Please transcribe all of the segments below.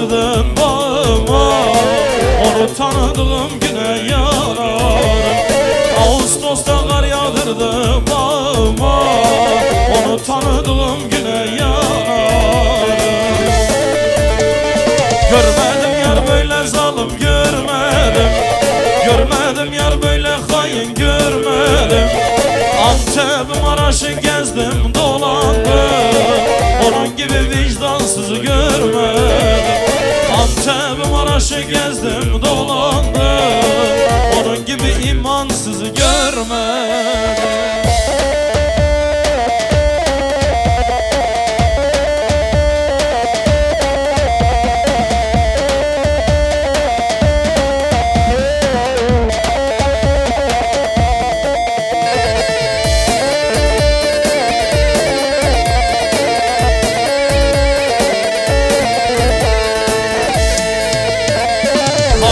yağdırdın bağıma, onu tanıdığım güne yanarım. Ağustos'ta kar yağdırdı bağıma, onu tanıdığım güne yanarım. Görmedim yar böyle zalim görmedim, görmedim yar böyle hain görmedim. Antep Maraş'ı gezdim dolandım, onun gibi vicdansızı görmedim. Antep Maraş'ı gezdim dolandım, onun gibi imansızı görmedim.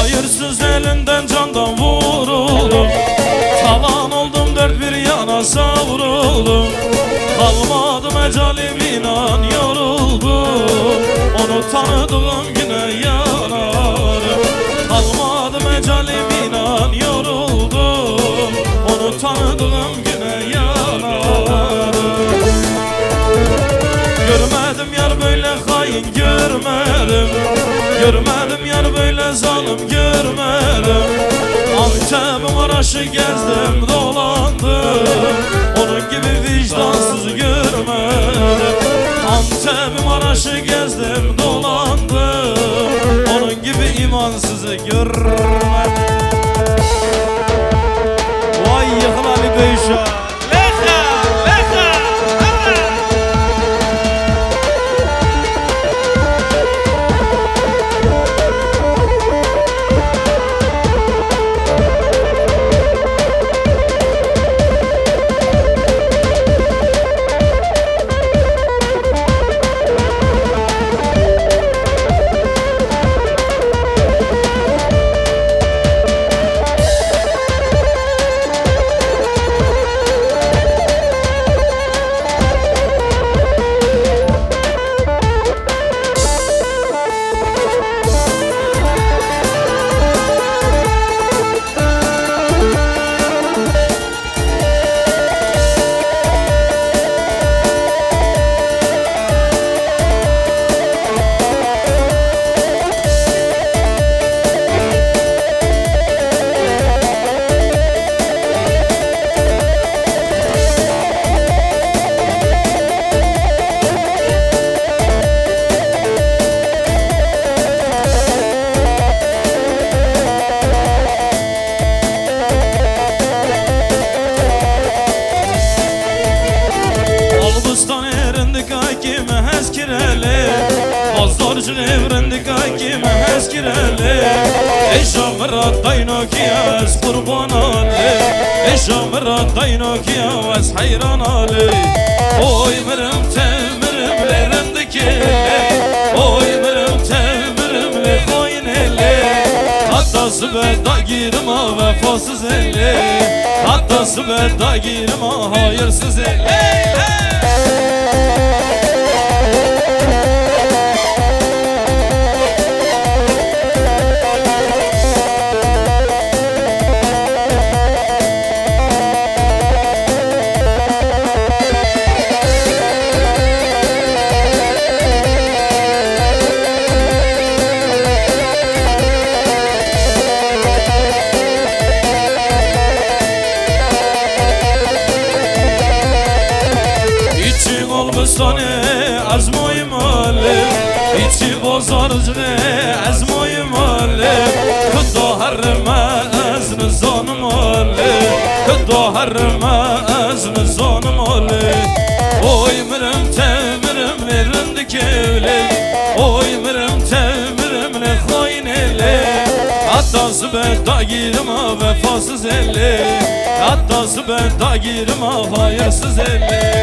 Hayırsız elinden candan vuruldum, talan oldum dört bir yana savruldum. Kalmadım ecalim inan yoruldum, onu tanıdığım güne yanarım. Kalmadım ecalim inan yoruldum, onu tanıdığım güne yanarım. Görmedim yar böyle hain görmedim, görmedim yar böyle zalim görmedim. Antep Maraş'ı gezdim dolandım, onun gibi vicdansız görmedim. Antep Maraş'ı gezdim dolandım, onun gibi imansızı görmedim. Vay yıkıl Ali Beyşah. Bazarcı evrendik hakime heskireli, Eşamırat daynokiyaz kurban ali, Eşamırat daynokiyaz hayran ali. Oy mirim temirim lerindikili, oy mirim temirim le koyun eli. Hattası bedda girma vefasız eli, hattası bedda girma hayırsız eli. از موی ماله ایچی بازارجه از موی ماله خدا حرمه از نزان ماله خدا حرمه از نزان ماله oy mirem temirim nerinde kevle oy mirem temirim ne hainele hattası ben dagirma vefasız elle hattası ben dagirma hayırsız elle.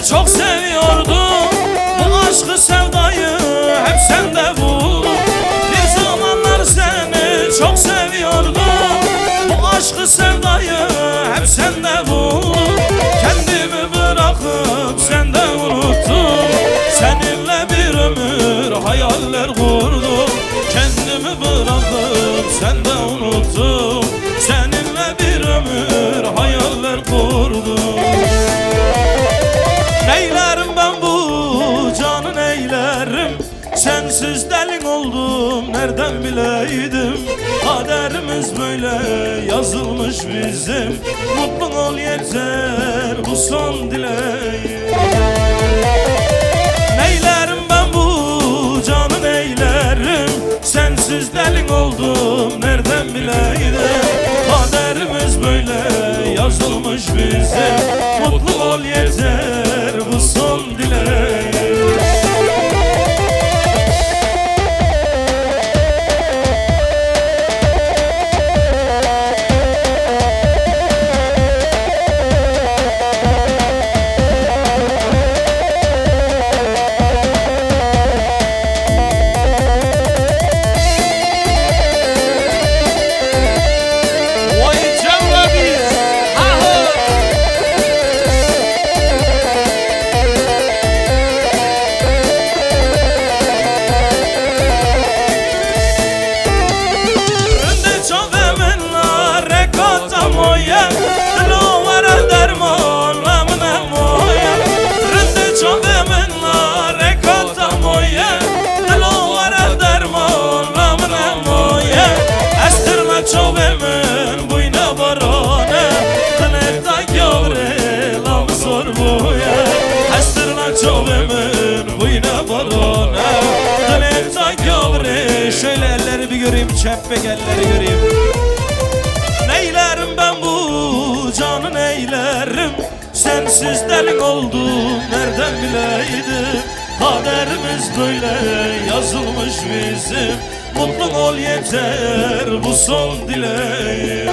çok seviyordum. Bu aşkı sevdayı hep sende buldum. Bir zamanlar seni çok seviyordum. Bu aşkı sevdayı hep sende buldum. Kendimi bırakıp sende unuttum. Seninle bir ömür hayaller kurdum. Kendimi bırakıp sende unuttum. Seninle bir ömür hayaller kurdum. Neylerim ben bu canı neylerim? Sensiz delin oldum nereden bileydim? Kaderimiz böyle yazılmış bizim. Mutlu ol yeter bu son dileğim. Neylerim ben bu canı neylerim? Sensiz delin oldum nereden bileydim? Kaderimiz böyle yazılmış bizim. Mutlu ol yeter bu son dileğim. Şöyle elleri bir göreyim, çepek elleri göreyim. Neylerim ben bu canı neylerim? Sensiz delin oldum nereden bileydim? Kaderimiz böyle yazılmış bizim. Mutlu ol yeter bu son dileğim.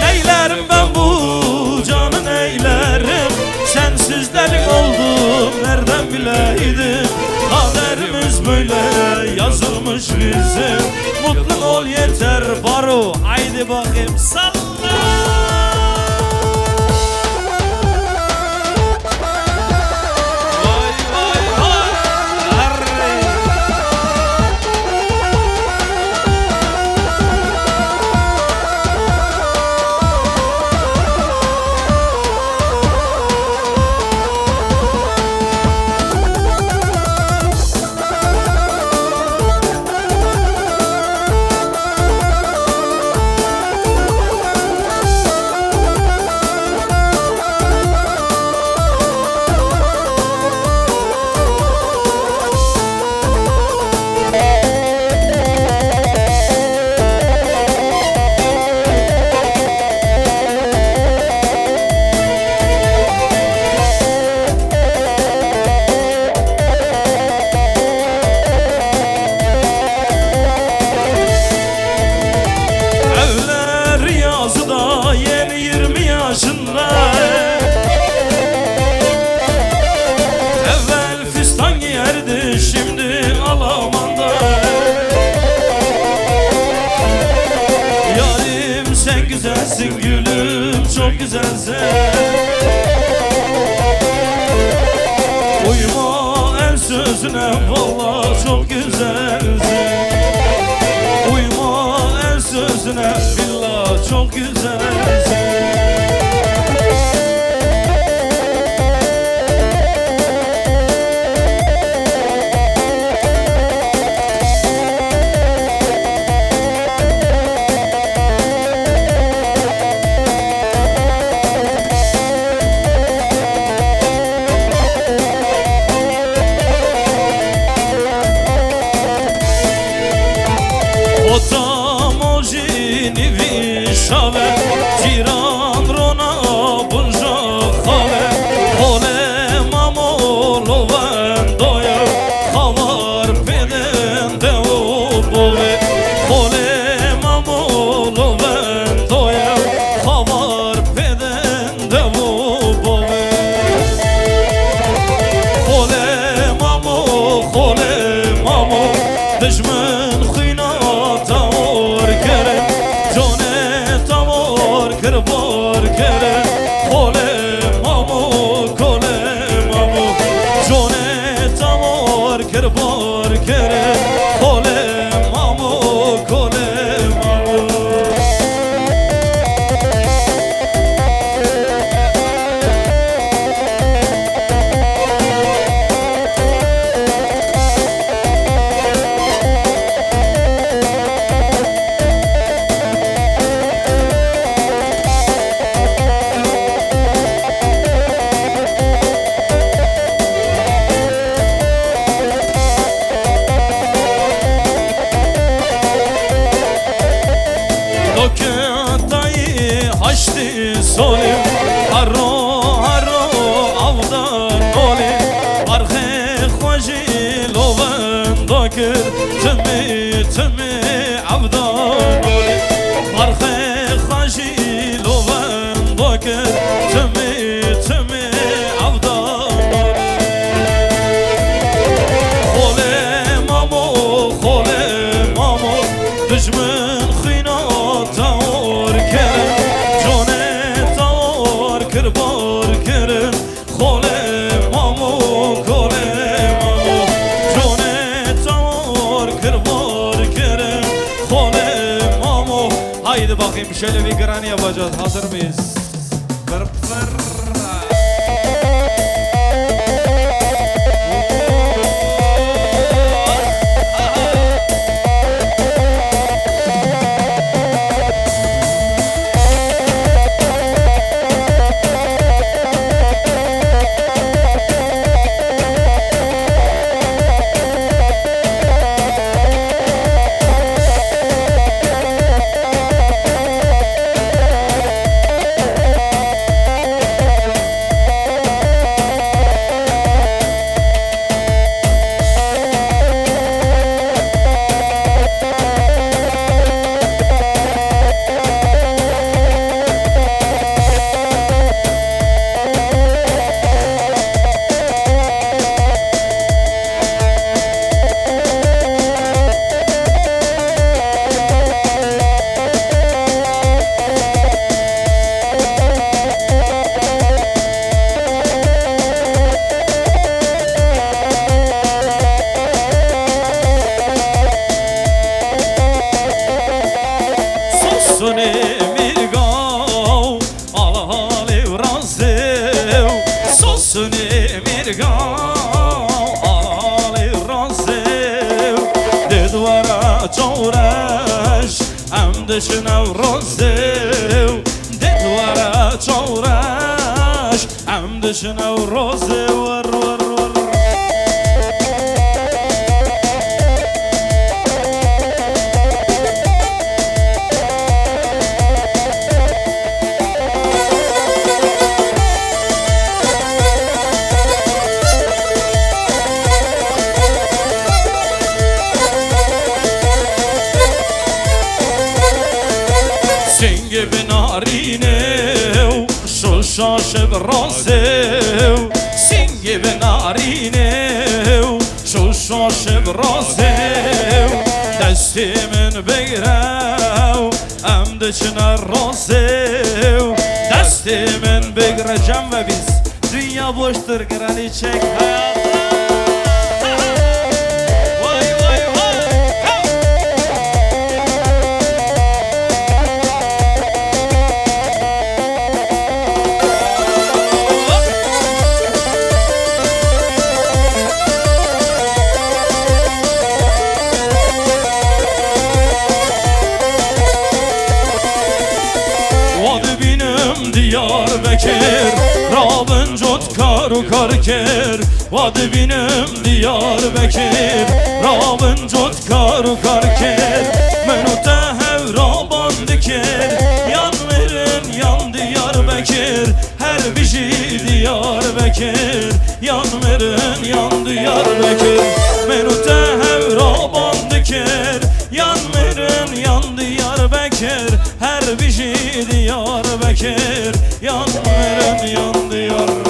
Neylerim ben bu canı neylerim? Sensiz delin oldum nereden bileydim? Kaderimiz böyle yazılmış bizim. Mutlu ol yeter baro. Haydi bakayım salla. Evvel fistan giyerdi şimdi Alaman'da. Yarim sen güzelsin gülüm çok güzelsin. Uyma el sözüne vallahi çok güzelsin. Uyma el sözüne billah çok güzelsin. Otamoji nivi şave, تمی عبدالله خوله مامو دجمن خینا تاور کرن جانه تاور کربار کرن خوله مامو جانه تاور کربار کرن خوله مامو. haydi bakayım şöyle bir granny yapacağız, hazır mıyız? دشنو روزو ددوارا چورش ام دشنو روزو ور ور ور شاشه برازو سینگی به نارینه شو شاشه برازو دستی من بگرو ام دچنا رازو دستی من بگره جم و بیز dünya boştur granny çek hayatım. Diyarbakır Rabın cot karu karker Vadı benim Diyarbakır Rabın cot karu karker Menuta hevraban diker Yan verin yan Diyarbakır Her bir şey Diyarbakır Yan verin yan Diyarbakır Menuta hevraban diker Yan verin yan Diyarbakır Her bir şey Diyarbakır Yan verin yan Diyarbakır.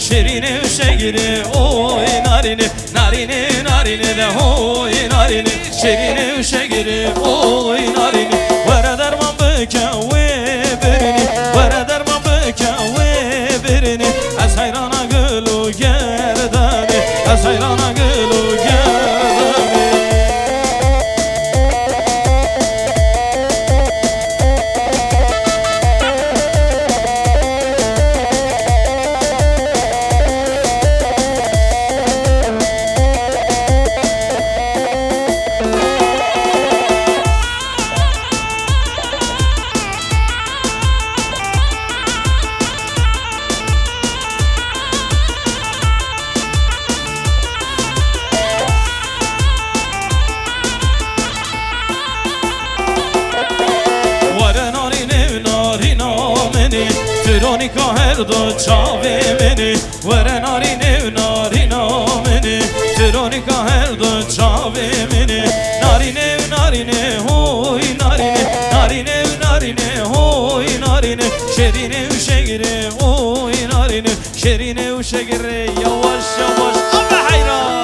Şerine şegiri oy narine narine narine de oy narine şerine şegiri oy narine vara derman beka ve birini vara derman beka ve birini az hayrana gulu gerdani az hayrana gulu gerdani. ترونیکا هر دو چاوی منی ور نارینه و نارینا منی ترونیکا هر دو چاوی منی نارینه و نارینه هوی نارینه نارینه و نارینه هوی نارینه شیرینه و شگره هوی نارینه شیرینه و شگره یواش یواش آقا حیران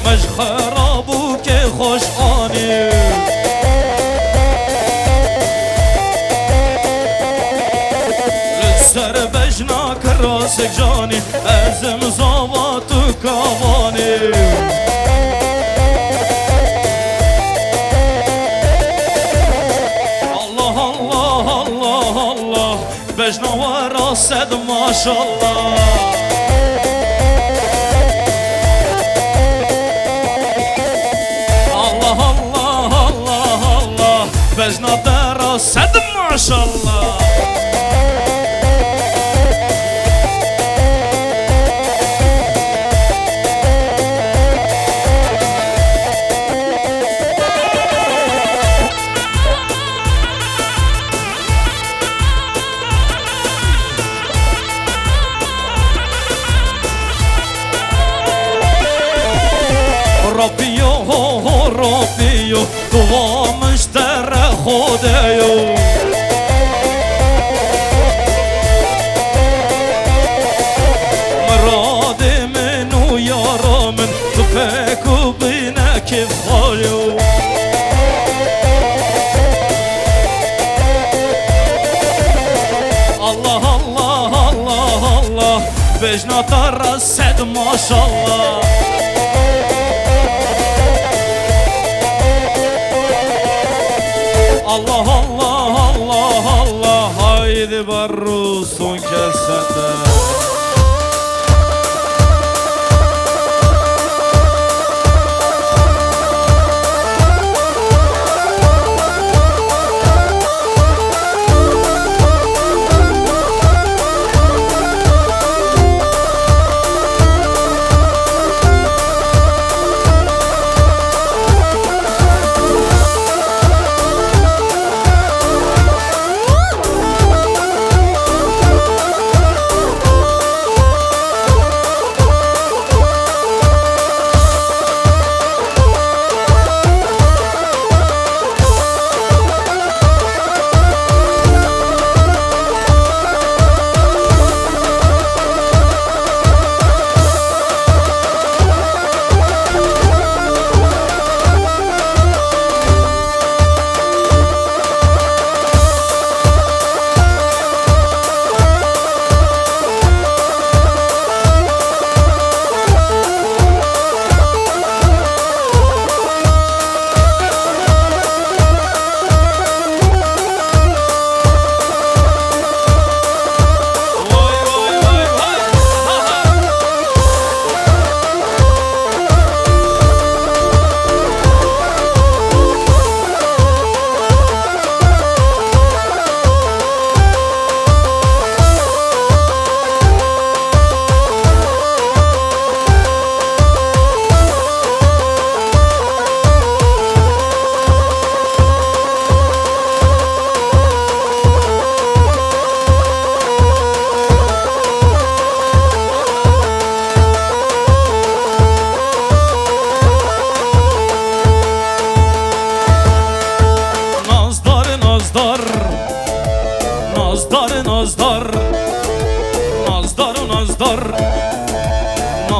مش خرابو که خوش آنی لسر بجنا کراسک جانی ازم زاواتو کامانی الله الله الله الله بجنا و راست ماشالله بجنا درا صد ما شاء الله ربيو هو ربيو دوا مشترى خدايو مراد منو يارا من تفكو بينا كيف خاليو الله الله الله الله بجنا ترسد ما شاء الله Allah Allah Allah Allah haydi barru son kez sende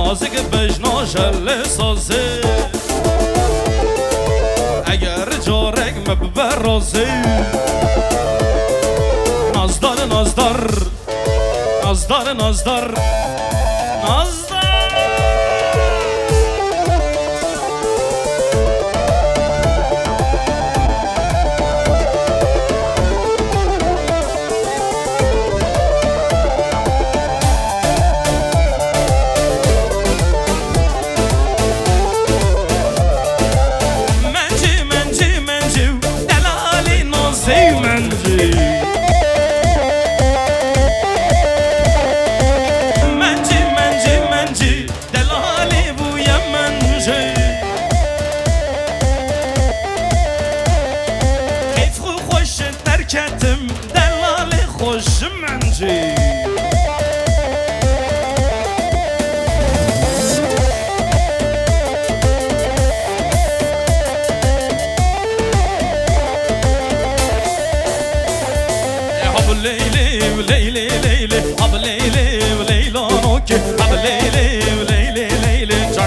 نازک بجنا جل سازه اگر جارک مببر رازه نازدار نازدار نازدار نازدار نازدار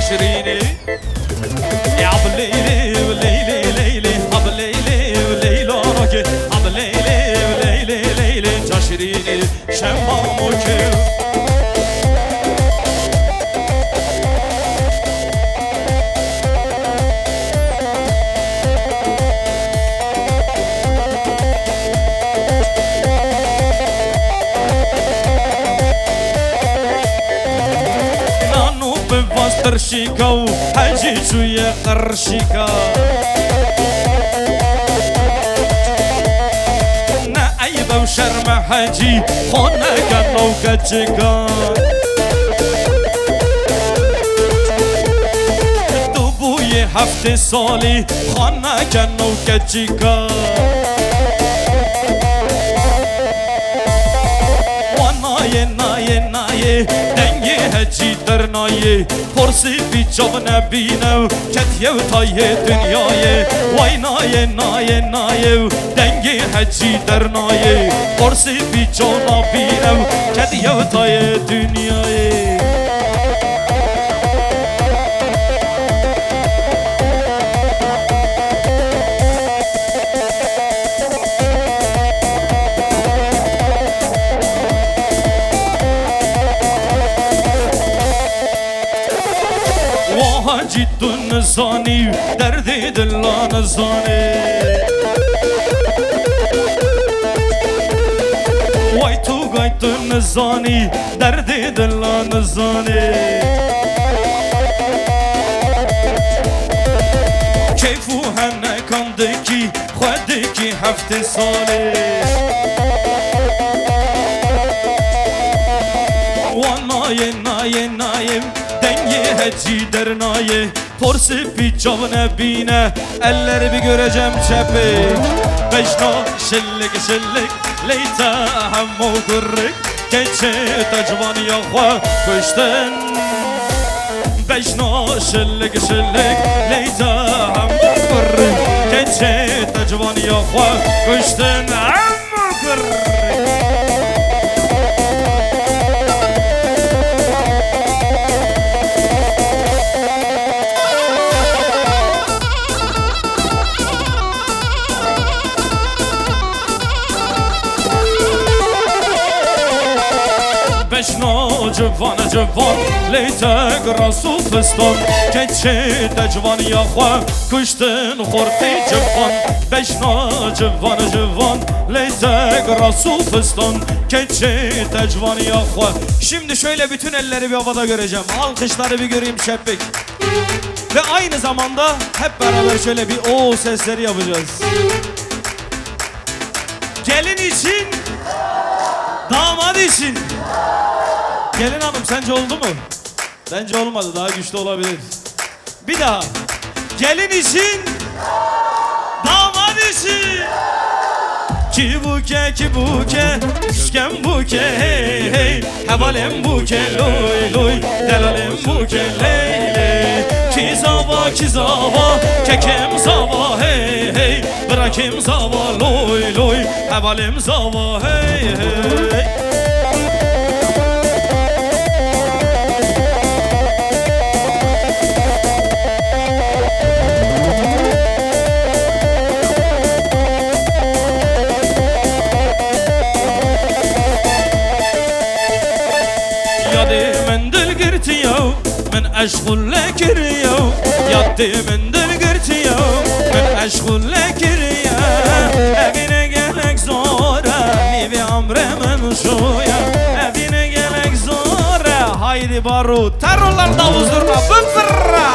شيريني يا عب الليلي وليلي ليلي عب الليلي وليلي روكي عب الليلي وليلي ليلي شيريني شماموكي قرشيكا وحاجي شوية قرشيكا نعيبة وشرمة حاجي خونا كانو كاتشيكا دوبوي هفتي صالي خونا كانو كاتشيكا وناي ناي ناي دنگی هجی در نایه پرسی بی جاب نبینه کتیه و تایه دنیایه وای نایه نایه نایه دنگی هجی در نایه پرسی بی جاب نبینه کتیه و تایه دنیایه جد نزانی درد دل نزانی وای تو گای تو نزانی درد دل نزانی کیفو هنه کندکی خودکی هفت ساله وانای نای نایم heci dernaye Porsi piçav nebine Elleri bir göreceğim çepik Beşna şillik şillik Leyta hemmo gurrik Keçi tecvan yahva kuştun Beşna şillik şillik Leyta hemmo gurrik Keçi tecvan yahva kuştun Hemmo gurrik بشنو جوان جوان لیتک راسو فستان کچه دجوان یا خواه کشتن خورتی جوان بشنو جوان جوان لیتک راسو فستان keçe tecvan yakva. Şimdi şöyle bütün elleri bir havada göreceğim. Alkışları bir göreyim şepik. Ve aynı zamanda hep beraber şöyle bir o sesleri yapacağız. Gelin için, damat için. Gelin hanım sence oldu mu? Bence olmadı, daha güçlü olabilir. Bir daha. Gelin için, damat için. Ki buke,üşken buke hey hey. Hevalem buke loy loy, delalem buke ley ley. Ki zava, kekem zava hey hey. Bırakım zava loy loy, hevalem zava hey hey. من أشغل لك اليوم يدي من دلقرت يوم من أشغل لك اليوم أبيني قلك زورة نبي عمري من شوية أبيني قلك زورة هايدي بارود ترولار davuzlarına bıfırra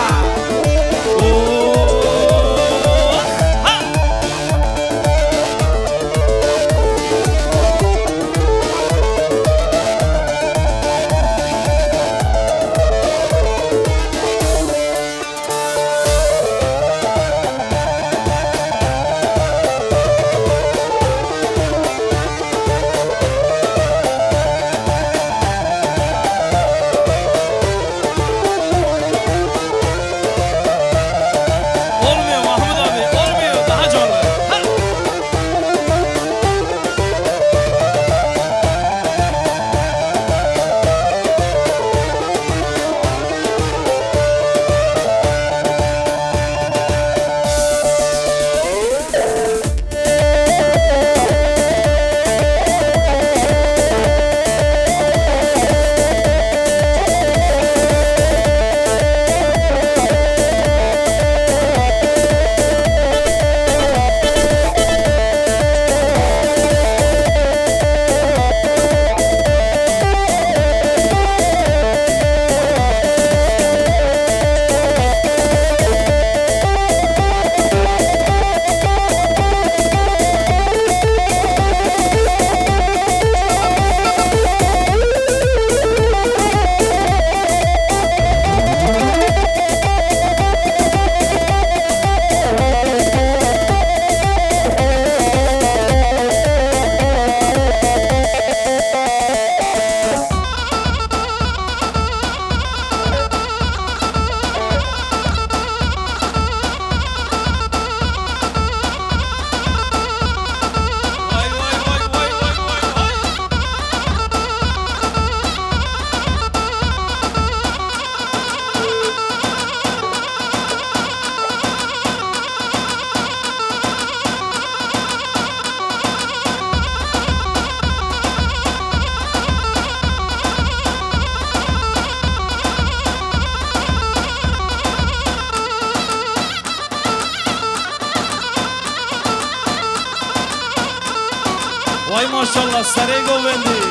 Vay maşallah sarı govendi